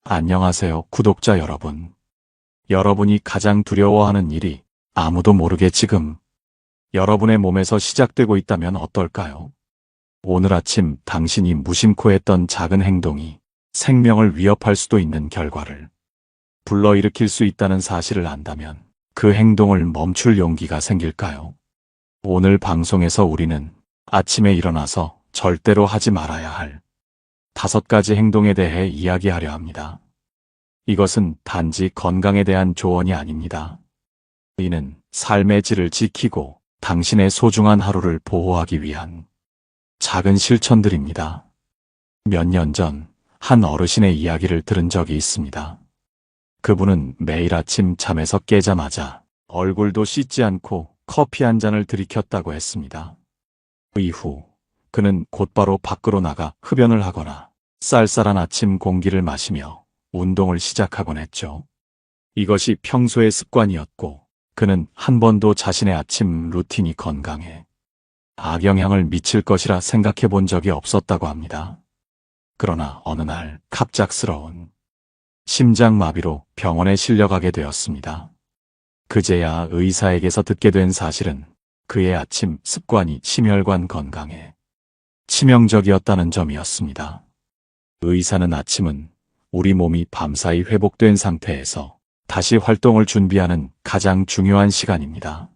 안녕하세요, 구독자 여러분. 여러분이 가장 두려워하는 일이 아무도 모르게 지금 여러분의 몸에서 시작되고 있다면 어떨까요? 오늘 아침 당신이 무심코 했던 작은 행동이 생명을 위협할 수도 있는 결과를 불러일으킬 수 있다는 사실을 안다면 그 행동을 멈출 용기가 생길까요? 오늘 방송에서 우리는 아침에 일어나서 절대로 하지 말아야 할 5가지 행동에 대해 이야기하려 합니다. 이것은 단지 건강에 대한 조언이 아닙니다. 이는 삶의 질을 지키고 당신의 소중한 하루를 보호하기 위한 작은 실천들입니다. 몇 년 전 한 어르신의 이야기를 들은 적이 있습니다. 그분은 매일 아침 잠에서 깨자마자 얼굴도 씻지 않고 커피 한 잔을 들이켰다고 했습니다. 이후 그는 곧바로 밖으로 나가 흡연을 하거나 쌀쌀한 아침 공기를 마시며 운동을 시작하곤 했죠. 이것이 평소의 습관이었고 그는 한 번도 자신의 아침 루틴이 건강에 악영향을 미칠 것이라 생각해 본 적이 없었다고 합니다. 그러나 어느 날 갑작스러운 심장마비로 병원에 실려가게 되었습니다. 그제야 의사에게서 듣게 된 사실은 그의 아침 습관이 심혈관 건강에 치명적이었다는 점이었습니다. 의사는 아침은 우리 몸이 밤사이 회복된 상태에서 다시 활동을 준비하는 가장 중요한 시간입니다.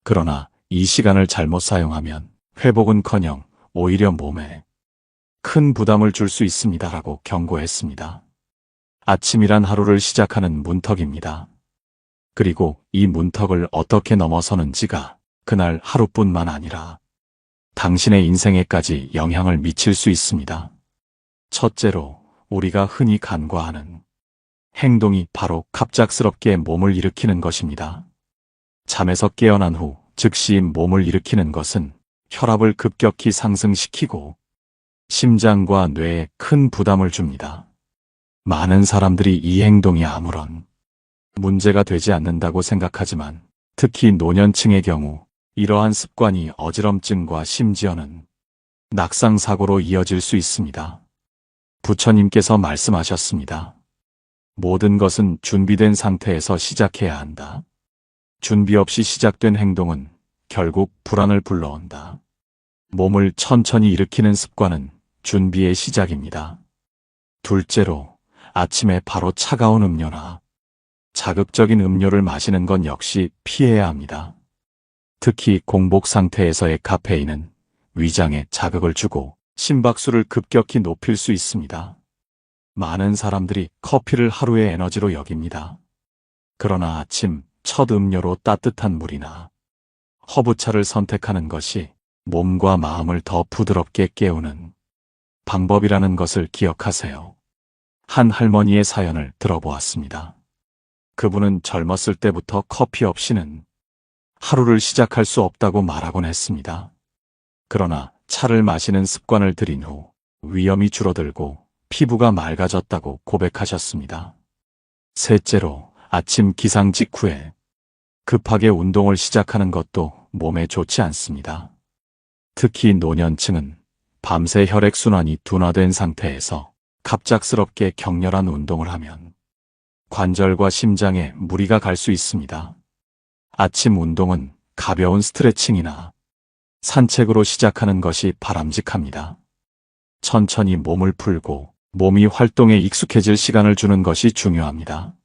그러나 이 시간을 잘못 사용하면 회복은커녕 오히려 몸에 큰 부담을 줄 수 있습니다라고 경고했습니다. 아침이란 하루를 시작하는 문턱입니다. 그리고 이 문턱을 어떻게 넘어서는지가 그날 하루뿐만 아니라 당신의 인생에까지 영향을 미칠 수 있습니다. 첫째로 우리가 흔히 간과하는 행동이 바로 갑작스럽게 몸을 일으키는 것입니다. 잠에서 깨어난 후 즉시 몸을 일으키는 것은 혈압을 급격히 상승시키고 심장과 뇌에 큰 부담을 줍니다. 많은 사람들이 이 행동이 아무런 문제가 되지 않는다고 생각하지만 특히 노년층의 경우 이러한 습관이 어지럼증과 심지어는 낙상사고로 이어질 수 있습니다. 부처님께서 말씀하셨습니다. 모든 것은 준비된 상태에서 시작해야 한다. 준비 없이 시작된 행동은 결국 불안을 불러온다. 몸을 천천히 일으키는 습관은 준비의 시작입니다. 둘째로, 아침에 바로 차가운 음료나 자극적인 음료를 마시는 건 역시 피해야 합니다. 특히 공복 상태에서의 카페인은 위장에 자극을 주고 심박수를 급격히 높일 수 있습니다. 많은 사람들이 커피를 하루의 에너지로 여깁니다. 그러나 아침 첫 음료로 따뜻한 물이나 허브차를 선택하는 것이 몸과 마음을 더 부드럽게 깨우는 방법이라는 것을 기억하세요. 한 할머니의 사연을 들어보았습니다. 그분은 젊었을 때부터 커피 없이는 하루를 시작할 수 없다고 말하곤 했습니다. 그러나 차를 마시는 습관을 들인 후 위염이 줄어들고 피부가 맑아졌다고 고백하셨습니다. 셋째로, 아침 기상 직후에 급하게 운동을 시작하는 것도 몸에 좋지 않습니다. 특히 노년층은 밤새 혈액순환이 둔화된 상태에서 갑작스럽게 격렬한 운동을 하면 관절과 심장에 무리가 갈 수 있습니다. 아침 운동은 가벼운 스트레칭이나 산책으로 시작하는 것이 바람직합니다. 천천히 몸을 풀고 몸이 활동에 익숙해질 시간을 주는 것이 중요합니다.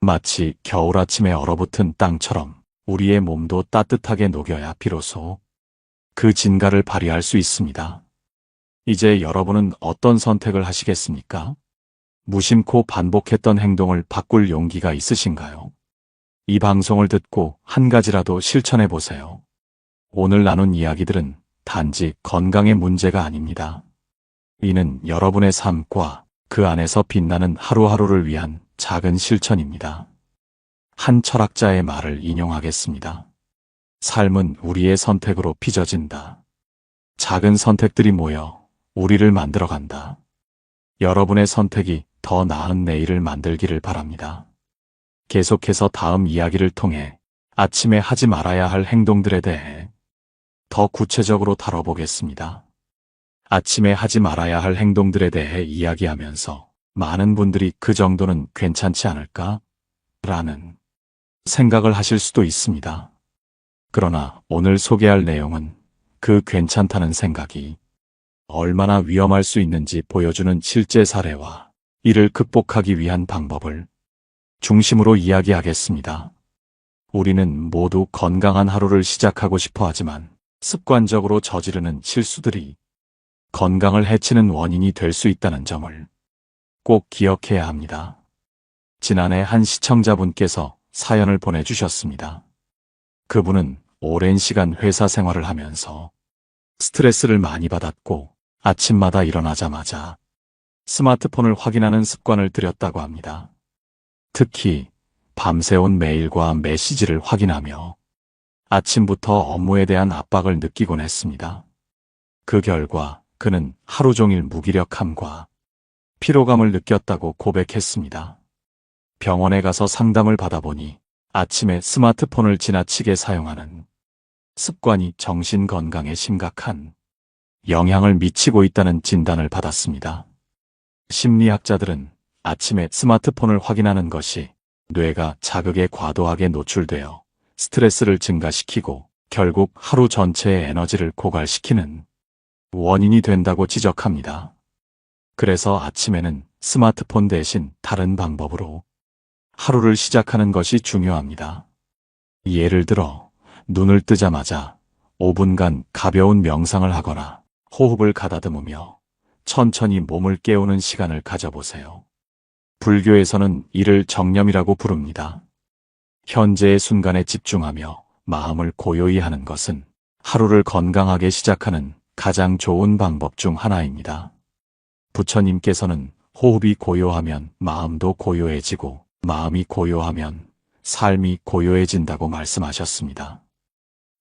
마치 겨울 아침에 얼어붙은 땅처럼 우리의 몸도 따뜻하게 녹여야 비로소 그 진가를 발휘할 수 있습니다. 이제 여러분은 어떤 선택을 하시겠습니까? 무심코 반복했던 행동을 바꿀 용기가 있으신가요? 이 방송을 듣고 한 가지라도 실천해 보세요. 오늘 나눈 이야기들은 단지 건강의 문제가 아닙니다. 이는 여러분의 삶과 그 안에서 빛나는 하루하루를 위한 작은 실천입니다. 한 철학자의 말을 인용하겠습니다. 삶은 우리의 선택으로 빚어진다. 작은 선택들이 모여 우리를 만들어간다. 여러분의 선택이 더 나은 내일을 만들기를 바랍니다. 계속해서 다음 이야기를 통해 아침에 하지 말아야 할 행동들에 대해 더 구체적으로 다뤄보겠습니다. 아침에 하지 말아야 할 행동들에 대해 이야기하면서 많은 분들이 그 정도는 괜찮지 않을까? 라는 생각을 하실 수도 있습니다. 그러나 오늘 소개할 내용은 그 괜찮다는 생각이 얼마나 위험할 수 있는지 보여주는 실제 사례와 이를 극복하기 위한 방법을 중심으로 이야기하겠습니다. 우리는 모두 건강한 하루를 시작하고 싶어 하지만 습관적으로 저지르는 실수들이 건강을 해치는 원인이 될 수 있다는 점을 꼭 기억해야 합니다. 지난해 한 시청자분께서 사연을 보내주셨습니다. 그분은 오랜 시간 회사 생활을 하면서 스트레스를 많이 받았고 아침마다 일어나자마자 스마트폰을 확인하는 습관을 들였다고 합니다. 특히 밤새 온 메일과 메시지를 확인하며 아침부터 업무에 대한 압박을 느끼곤 했습니다. 그 결과 그는 하루 종일 무기력함과 피로감을 느꼈다고 고백했습니다. 병원에 가서 상담을 받아보니 아침에 스마트폰을 지나치게 사용하는 습관이 정신 건강에 심각한 영향을 미치고 있다는 진단을 받았습니다. 심리학자들은 아침에 스마트폰을 확인하는 것이 뇌가 자극에 과도하게 노출되어 스트레스를 증가시키고 결국 하루 전체의 에너지를 고갈시키는 원인이 된다고 지적합니다. 그래서 아침에는 스마트폰 대신 다른 방법으로 하루를 시작하는 것이 중요합니다. 예를 들어 눈을 뜨자마자 5분간 가벼운 명상을 하거나 호흡을 가다듬으며 천천히 몸을 깨우는 시간을 가져보세요. 불교에서는 이를 정념이라고 부릅니다. 현재의 순간에 집중하며 마음을 고요히 하는 것은 하루를 건강하게 시작하는 가장 좋은 방법 중 하나입니다. 부처님께서는 호흡이 고요하면 마음도 고요해지고 마음이 고요하면 삶이 고요해진다고 말씀하셨습니다.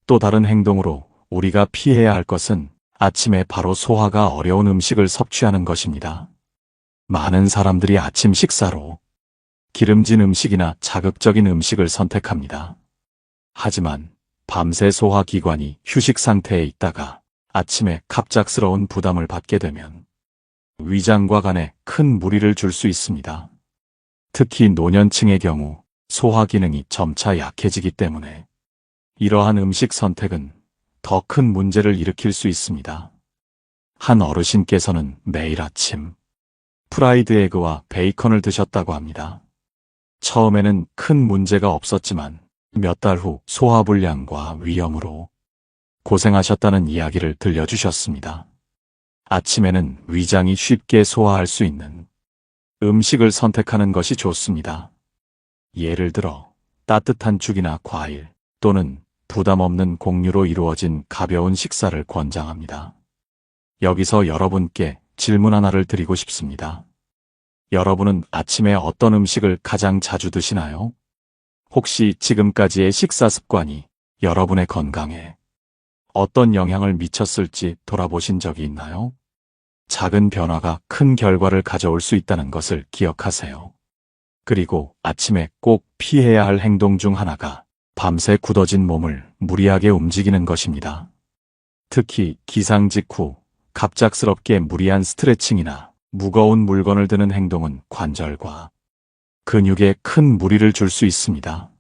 또 다른 행동으로 우리가 피해야 할 것은 아침에 바로 소화가 어려운 음식을 섭취하는 것입니다. 많은 사람들이 아침 식사로 기름진 음식이나 자극적인 음식을 선택합니다. 하지만 밤새 소화기관이 휴식 상태에 있다가 아침에 갑작스러운 부담을 받게 되면 위장과 간에 큰 무리를 줄 수 있습니다. 특히 노년층의 경우 소화 기능이 점차 약해지기 때문에 이러한 음식 선택은 더 큰 문제를 일으킬 수 있습니다. 한 어르신께서는 매일 아침 프라이드 에그와 베이컨을 드셨다고 합니다. 처음에는 큰 문제가 없었지만 몇 달 후 소화불량과 위염으로 고생하셨다는 이야기를 들려주셨습니다. 아침에는 위장이 쉽게 소화할 수 있는 음식을 선택하는 것이 좋습니다. 예를 들어 따뜻한 죽이나 과일 또는 부담 없는 곡류로 이루어진 가벼운 식사를 권장합니다. 여기서 여러분께 질문 하나를 드리고 싶습니다. 여러분은 아침에 어떤 음식을 가장 자주 드시나요? 혹시 지금까지의 식사 습관이 여러분의 건강에 어떤 영향을 미쳤을지 돌아보신 적이 있나요? 작은 변화가 큰 결과를 가져올 수 있다는 것을 기억하세요. 그리고 아침에 꼭 피해야 할 행동 중 하나가 밤새 굳어진 몸을 무리하게 움직이는 것입니다. 특히 기상 직후 갑작스럽게 무리한 스트레칭이나 무거운 물건을 드는 행동은 관절과 근육에 큰 무리를 줄 수 있습니다.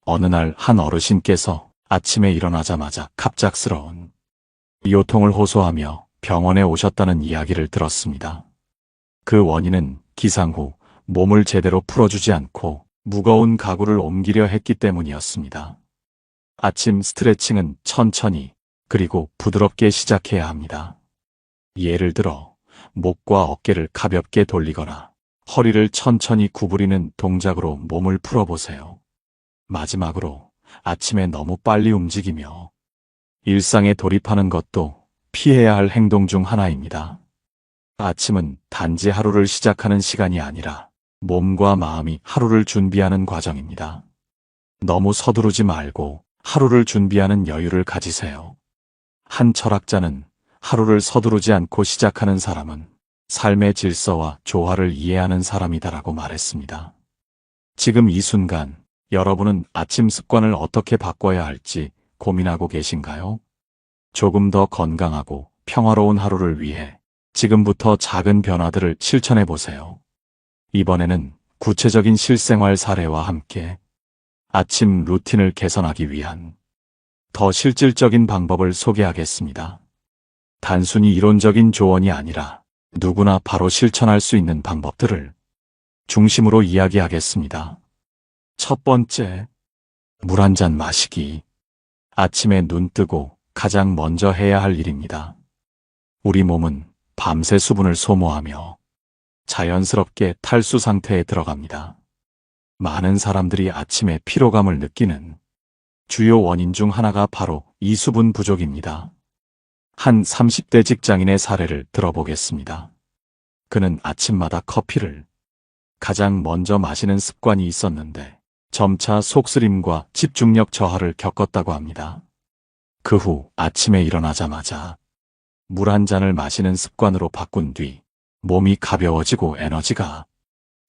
어느 날 한 어르신께서 아침에 일어나자마자 갑작스러운 요통을 호소하며 병원에 오셨다는 이야기를 들었습니다. 그 원인은 기상 후 몸을 제대로 풀어주지 않고 무거운 가구를 옮기려 했기 때문이었습니다. 아침 스트레칭은 천천히 그리고 부드럽게 시작해야 합니다. 예를 들어 목과 어깨를 가볍게 돌리거나 허리를 천천히 구부리는 동작으로 몸을 풀어보세요. 마지막으로 아침에 너무 빨리 움직이며 일상에 돌입하는 것도 피해야 할 행동 중 하나입니다. 아침은 단지 하루를 시작하는 시간이 아니라 몸과 마음이 하루를 준비하는 과정입니다. 너무 서두르지 말고 하루를 준비하는 여유를 가지세요. 한 철학자는 하루를 서두르지 않고 시작하는 사람은 삶의 질서와 조화를 이해하는 사람이다라고 말했습니다. 지금 이 순간 여러분은 아침 습관을 어떻게 바꿔야 할지 고민하고 계신가요? 조금 더 건강하고 평화로운 하루를 위해 지금부터 작은 변화들을 실천해 보세요. 이번에는 구체적인 실생활 사례와 함께 아침 루틴을 개선하기 위한 더 실질적인 방법을 소개하겠습니다. 단순히 이론적인 조언이 아니라 누구나 바로 실천할 수 있는 방법들을 중심으로 이야기하겠습니다. 첫 번째, 물 한 잔 마시기. 아침에 눈 뜨고 가장 먼저 해야 할 일입니다. 우리 몸은 밤새 수분을 소모하며 자연스럽게 탈수 상태에 들어갑니다. 많은 사람들이 아침에 피로감을 느끼는 주요 원인 중 하나가 바로 이 수분 부족입니다. 한 30대 직장인의 사례를 들어보겠습니다. 그는 아침마다 커피를 가장 먼저 마시는 습관이 있었는데 점차 속쓰림과 집중력 저하를 겪었다고 합니다. 그 후 아침에 일어나자마자 물 한 잔을 마시는 습관으로 바꾼 뒤 몸이 가벼워지고 에너지가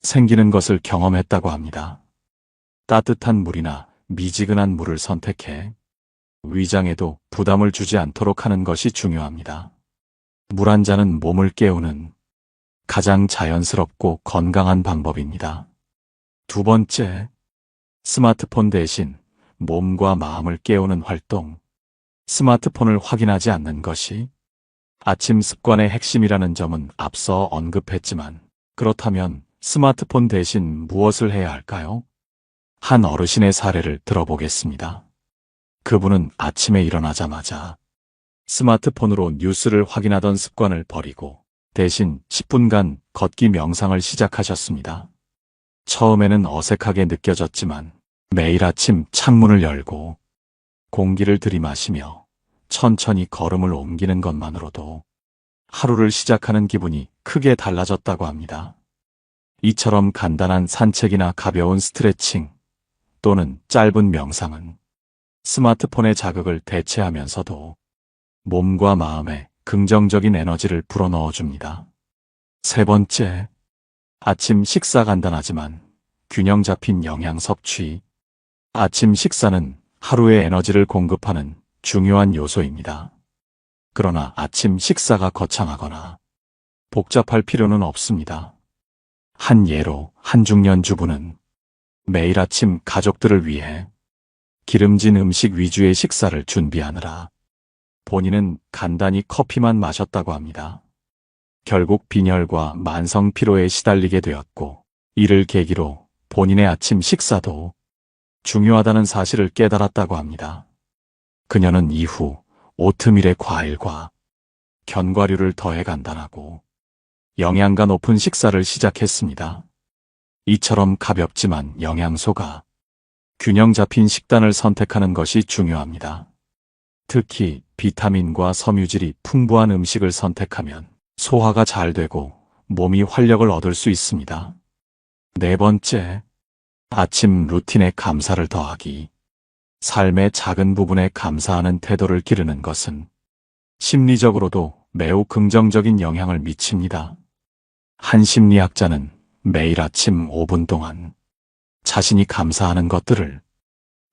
생기는 것을 경험했다고 합니다. 따뜻한 물이나 미지근한 물을 선택해 위장에도 부담을 주지 않도록 하는 것이 중요합니다. 물 한 잔은 몸을 깨우는 가장 자연스럽고 건강한 방법입니다. 두 번째, 스마트폰 대신 몸과 마음을 깨우는 활동. 스마트폰을 확인하지 않는 것이 아침 습관의 핵심이라는 점은 앞서 언급했지만, 그렇다면 스마트폰 대신 무엇을 해야 할까요? 한 어르신의 사례를 들어보겠습니다. 그분은 아침에 일어나자마자 스마트폰으로 뉴스를 확인하던 습관을 버리고 대신 10분간 걷기 명상을 시작하셨습니다. 처음에는 어색하게 느껴졌지만 매일 아침 창문을 열고 공기를 들이마시며 천천히 걸음을 옮기는 것만으로도 하루를 시작하는 기분이 크게 달라졌다고 합니다. 이처럼 간단한 산책이나 가벼운 스트레칭 또는 짧은 명상은 스마트폰의 자극을 대체하면서도 몸과 마음에 긍정적인 에너지를 불어넣어 줍니다. 세 번째, 아침 식사 간단하지만 균형 잡힌 영양 섭취. 아침 식사는 하루의 에너지를 공급하는 중요한 요소입니다. 그러나 아침 식사가 거창하거나 복잡할 필요는 없습니다. 한 예로 한 중년 주부는 매일 아침 가족들을 위해 기름진 음식 위주의 식사를 준비하느라 본인은 간단히 커피만 마셨다고 합니다. 결국 빈혈과 만성 피로에 시달리게 되었고, 이를 계기로 본인의 아침 식사도 중요하다는 사실을 깨달았다고 합니다. 그녀는 이후 오트밀에 과일과 견과류를 더해 간단하고 영양가 높은 식사를 시작했습니다. 이처럼 가볍지만 영양소가 균형 잡힌 식단을 선택하는 것이 중요합니다. 특히 비타민과 섬유질이 풍부한 음식을 선택하면 소화가 잘 되고 몸이 활력을 얻을 수 있습니다. 네 번째, 아침 루틴에 감사를 더하기. 삶의 작은 부분에 감사하는 태도를 기르는 것은 심리적으로도 매우 긍정적인 영향을 미칩니다. 한 심리학자는 매일 아침 5분 동안 자신이 감사하는 것들을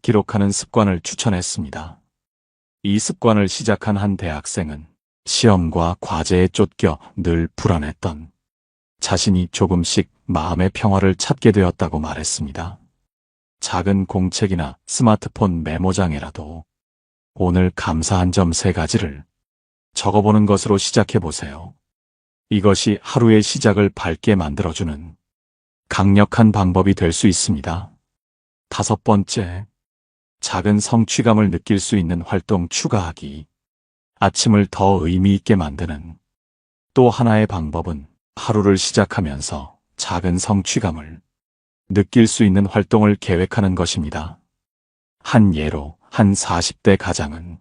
기록하는 습관을 추천했습니다. 이 습관을 시작한 한 대학생은 시험과 과제에 쫓겨 늘 불안했던 자신이 조금씩 마음의 평화를 찾게 되었다고 말했습니다. 작은 공책이나 스마트폰 메모장에라도 오늘 감사한 점 3가지를 적어보는 것으로 시작해보세요. 이것이 하루의 시작을 밝게 만들어주는 강력한 방법이 될 수 있습니다. 5번째, 작은 성취감을 느낄 수 있는 활동 추가하기. 아침을 더 의미 있게 만드는 또 하나의 방법은 하루를 시작하면서 작은 성취감을 느낄 수 있는 활동을 계획하는 것입니다. 한 예로 한 40대 가장은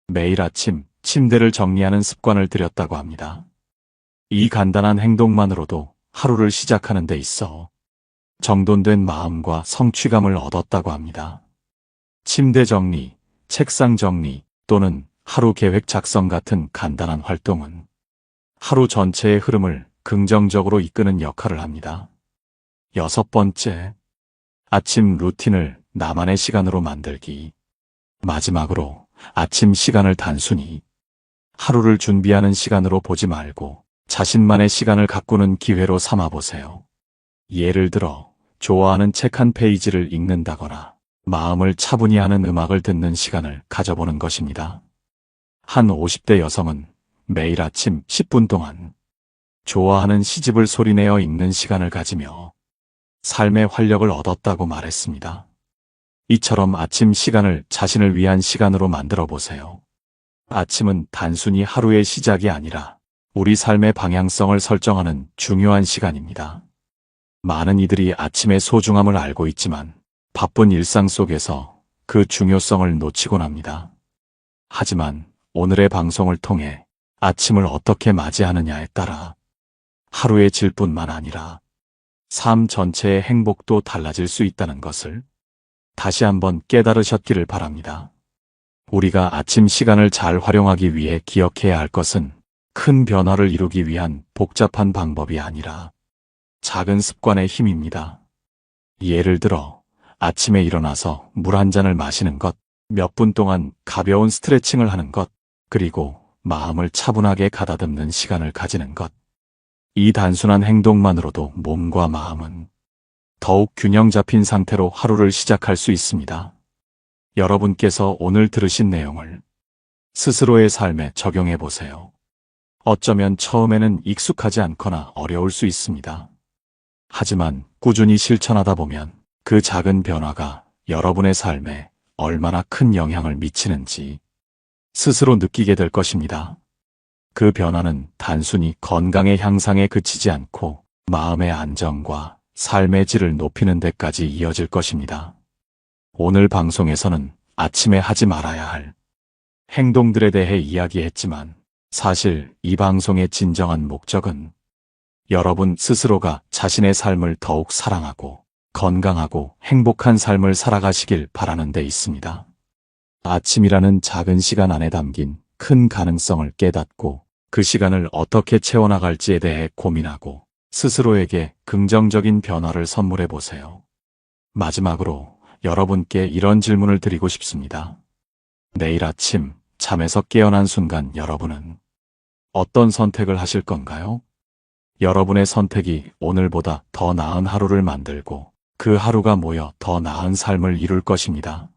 매일 아침 침대를 정리하는 습관을 들였다고 합니다. 이 간단한 행동만으로도 하루를 시작하는 데 있어 정돈된 마음과 성취감을 얻었다고 합니다. 침대 정리, 책상 정리 또는 하루 계획 작성 같은 간단한 활동은 하루 전체의 흐름을 긍정적으로 이끄는 역할을 합니다. 6번째, 아침 루틴을 나만의 시간으로 만들기. 마지막으로 아침 시간을 단순히 하루를 준비하는 시간으로 보지 말고 자신만의 시간을 가꾸는 기회로 삼아보세요. 예를 들어, 좋아하는 책 한 페이지를 읽는다거나, 마음을 차분히 하는 음악을 듣는 시간을 가져보는 것입니다. 한 50대 여성은 매일 아침 10분 동안 좋아하는 시집을 소리내어 읽는 시간을 가지며 삶의 활력을 얻었다고 말했습니다. 이처럼 아침 시간을 자신을 위한 시간으로 만들어 보세요. 아침은 단순히 하루의 시작이 아니라 우리 삶의 방향성을 설정하는 중요한 시간입니다. 많은 이들이 아침의 소중함을 알고 있지만 바쁜 일상 속에서 그 중요성을 놓치곤 합니다. 하지만 오늘의 방송을 통해 아침을 어떻게 맞이하느냐에 따라 하루의 질뿐만 아니라 삶 전체의 행복도 달라질 수 있다는 것을 다시 한번 깨달으셨기를 바랍니다. 우리가 아침 시간을 잘 활용하기 위해 기억해야 할 것은 큰 변화를 이루기 위한 복잡한 방법이 아니라 작은 습관의 힘입니다. 예를 들어 아침에 일어나서 물 한 잔을 마시는 것, 몇 분 동안 가벼운 스트레칭을 하는 것, 그리고 마음을 차분하게 가다듬는 시간을 가지는 것. 이 단순한 행동만으로도 몸과 마음은 더욱 균형 잡힌 상태로 하루를 시작할 수 있습니다. 여러분께서 오늘 들으신 내용을 스스로의 삶에 적용해 보세요. 어쩌면 처음에는 익숙하지 않거나 어려울 수 있습니다. 하지만 꾸준히 실천하다 보면 그 작은 변화가 여러분의 삶에 얼마나 큰 영향을 미치는지 스스로 느끼게 될 것입니다. 그 변화는 단순히 건강의 향상에 그치지 않고 마음의 안정과 삶의 질을 높이는 데까지 이어질 것입니다. 오늘 방송에서는 아침에 하지 말아야 할 행동들에 대해 이야기했지만 사실 이 방송의 진정한 목적은 여러분 스스로가 자신의 삶을 더욱 사랑하고 건강하고 행복한 삶을 살아가시길 바라는 데 있습니다. 아침이라는 작은 시간 안에 담긴 큰 가능성을 깨닫고 그 시간을 어떻게 채워나갈지에 대해 고민하고 스스로에게 긍정적인 변화를 선물해 보세요. 마지막으로 여러분께 이런 질문을 드리고 싶습니다. 내일 아침 잠에서 깨어난 순간 여러분은 어떤 선택을 하실 건가요? 여러분의 선택이 오늘보다 더 나은 하루를 만들고 그 하루가 모여 더 나은 삶을 이룰 것입니다.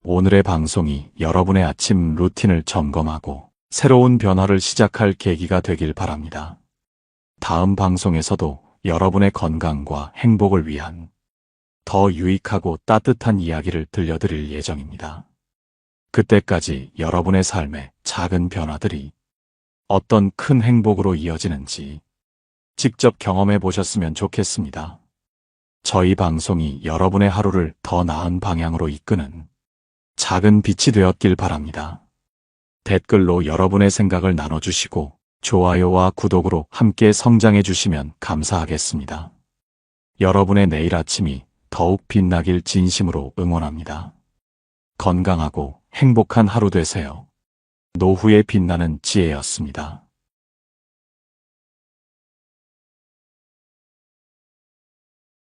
오늘의 방송이 여러분의 아침 루틴을 점검하고 새로운 변화를 시작할 계기가 되길 바랍니다. 다음 방송에서도 여러분의 건강과 행복을 위한 더 유익하고 따뜻한 이야기를 들려드릴 예정입니다. 그때까지 여러분의 삶의 작은 변화들이 어떤 큰 행복으로 이어지는지 직접 경험해 보셨으면 좋겠습니다. 저희 방송이 여러분의 하루를 더 나은 방향으로 이끄는 작은 빛이 되었길 바랍니다. 댓글로 여러분의 생각을 나눠주시고 좋아요와 구독으로 함께 성장해 주시면 감사하겠습니다. 여러분의 내일 아침이 더욱 빛나길 진심으로 응원합니다. 건강하고 행복한 하루 되세요. 노후의 빛나는 지혜였습니다.